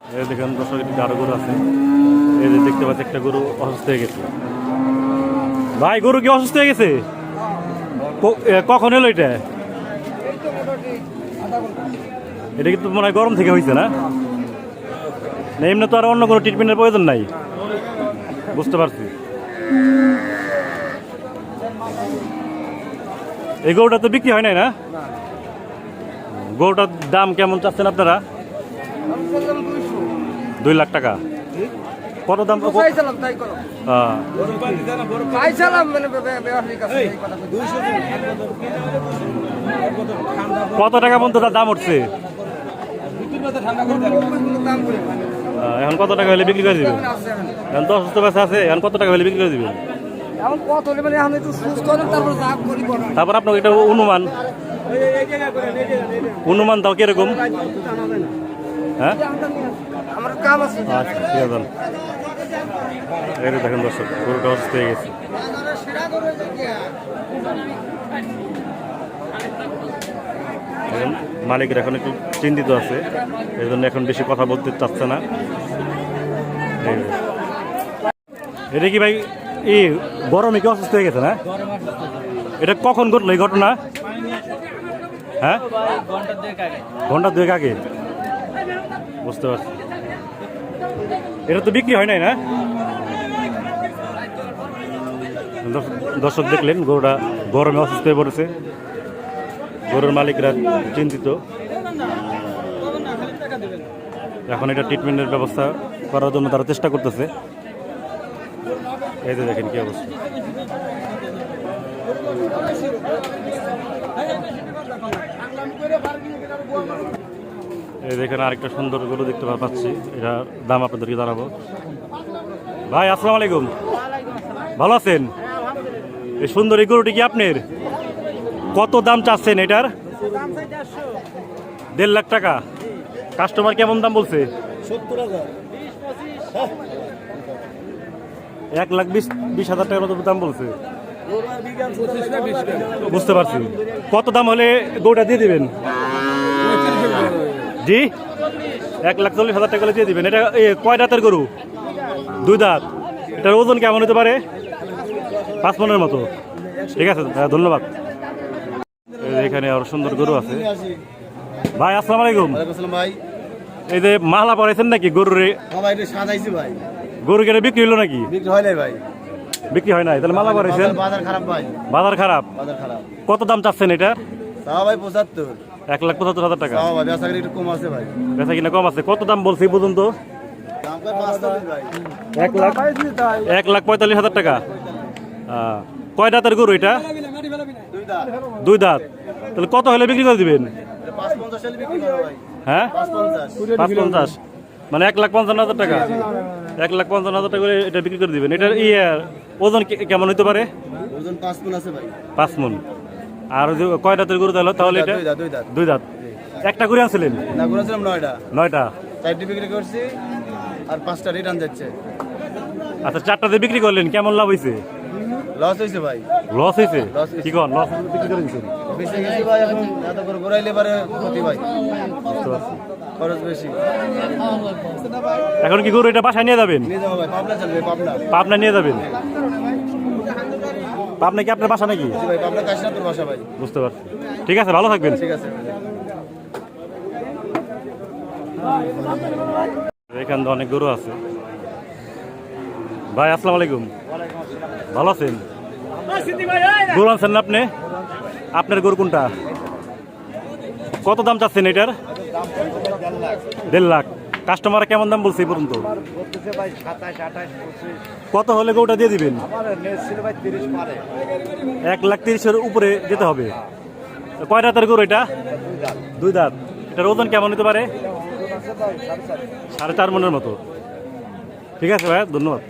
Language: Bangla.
এই দেখেন দর্শক, একটি আরো গরু আছে। এই যে দেখতে পাচ্ছি একটা গরু অসুস্থ হয়ে গেছে। ভাই, গরু কি অসুস্থ হয়ে গেছে? কখন এলো এটা? এটা কিন্তু মনে হয় গরম থেকে হয়েছে না? এমনি তো আর অন্য কোনো ট্রিটমেন্টের প্রয়োজন নাই। বুঝতে পারছি। এই গরুটা তো বিক্রি হয় নাই না? গরুটার দাম কেমন চাচ্ছেন আপনারা? 2 লাখ টাকা। কত দাম? কত টাকা পর্যন্ত তার দাম উঠছে? এখন কত টাকা হলে বিক্রি করে দিবেন? এখন তো অসুস্থ ব্যবসা আছে, এখন কত টাকা হলে বিক্রি করে দিবেন? তারপর আপনার এটা অনুমান দাও কিরকম? হ্যাঁ, আচ্ছা, ঠিক আছে। এই দেখেন দর্শক, গরুটা অসুস্থ হয়ে গেছে। মালিকের এখন একটু চিন্তিত আছে, এই জন্য এখন বেশি কথা বলতে চাচ্ছে না। এটা কি ভাই গরমে কি অসুস্থ হয়ে গেছে না? এটা কখন ঘটলো এই ঘটনা? হ্যাঁ, ঘন্টা 2 আগে। বুঝতে পারছি। এটা তো বিক্রি হয় নাই না? দর্শক দেখলেন, গরুটা গরমে অসুস্থ হয়ে পড়েছে। গরুর মালিকরা চিন্তিত। এখন এটা ট্রিটমেন্টের ব্যবস্থা করার জন্য তারা চেষ্টা করতেছে। এই যে দেখেন কি অবস্থা। এই দেখেন আরেকটা সুন্দর গরু দেখতে পাচ্ছি, এটার দাম আপনাদেরকে জানাবো। ভাই, আসসালামু আলাইকুম। ভালো আছেন? এই সুন্দর এই গরুটি কি আপনার? কত দাম চাচ্ছেন এটার? 1.5 লাখ টাকা। কাস্টমার কেমন দাম বলছে? 1,20,000 টাকার মতো দাম বলছে। বুঝতে পারছি। কত দাম হলে গরুটা দিয়ে দিবেন? জি, 1,40,000 টাকা দিয়ে দিবেন। এটা কয় দাঁতের গরু? 2 দাঁত। এটার ওজন কেমন হতে পারে? 5 মনের মতো। ঠিক আছে, ধন্যবাদ। এখানে আরো সুন্দর গরু আছে। ভাই, আসসালামু আলাইকুম। ভাই, এই যে মালা পরাইছেন নাকি গরুর? ভাই, গরু কেটে বিক্রি হলো নাকি? বিক্রি হয় নাই ভাই। বিক্রি হয় নাই, তাহলে মালা পরাইছেন? বাজার খারাপ ভাই। বাজার খারাপ। কত দাম চাচ্ছেন এটা? ভাই 75। 1,75,000 টাকা। ভাই, বেচা কিনা একটু কম আছে ভাই। বেচা কিনা কম আছে। কত দাম বলছে এই পর্যন্ত? 1,45,000 টাকা। কয় দাঁতের গরু এটা? 2 দাঁত। তাহলে কত হলে বিক্রি করে দিবেন? হ্যাঁ, 550। মানে 1,55,000 টাকা। 1,55,000 টাকা করে এটা বিক্রি করে দিবেন। এটার ওজন কেমন হতে পারে? 5 মণ আছে ভাই। 5 মণ। আর কয় দাঁতের গরু তাহলে এটা? 2 দাঁত। একটা করে আনছিলেন? না, করে ছিলাম 9টা। 9টা। 4টি বিক্রি করছি আর 5টা রিটার্ন যাচ্ছে। আচ্ছা, 4টাতে বিক্রি করলেন, কেমন লাভ হয়েছে? লস হয়েছে ভাই। লস হয়েছে? কি কোন লস বিক্রি করে দিচ্ছেন? বেশি গেছি ভাই, এখন এত করে ঘুরাইলে পারে ক্ষতি ভাই, খরচ বেশি। এখন কি গরু এটা বাসায় নিয়ে যাবেন? নিয়ে যাবো ভাই, পাবনা চলবে। পাবনা নিয়ে যাবেন? পাবনা কি আপনার বাসা নাকি? ভাই, পাবনা কাশীনাথপুর বাসা ভাই। বুঝতে পারছি। ঠিক আছে, ভালো থাকবেন। ঠিক আছে। এখানে অনেক গরু আছে। ভাই, আসসালামু আলাইকুম। ভালো আছেন? গরু আনছেন না আপনি? আপনার গরু কোনটা? কত দাম চাচ্ছেন এটার? 1.5 লাখ। কাস্টমার কেমন দাম বলছে এই পর্যন্ত? কত হলে গরুটা দিয়ে দিবেন? 1,30,000 উপরে যেতে হবে। কয় দাঁতের গরু এটা? 2 দাঁত। এটার ওজন কেমন হতে পারে? 4.5 মনের মতো। ঠিক আছে ভাই, ধন্যবাদ।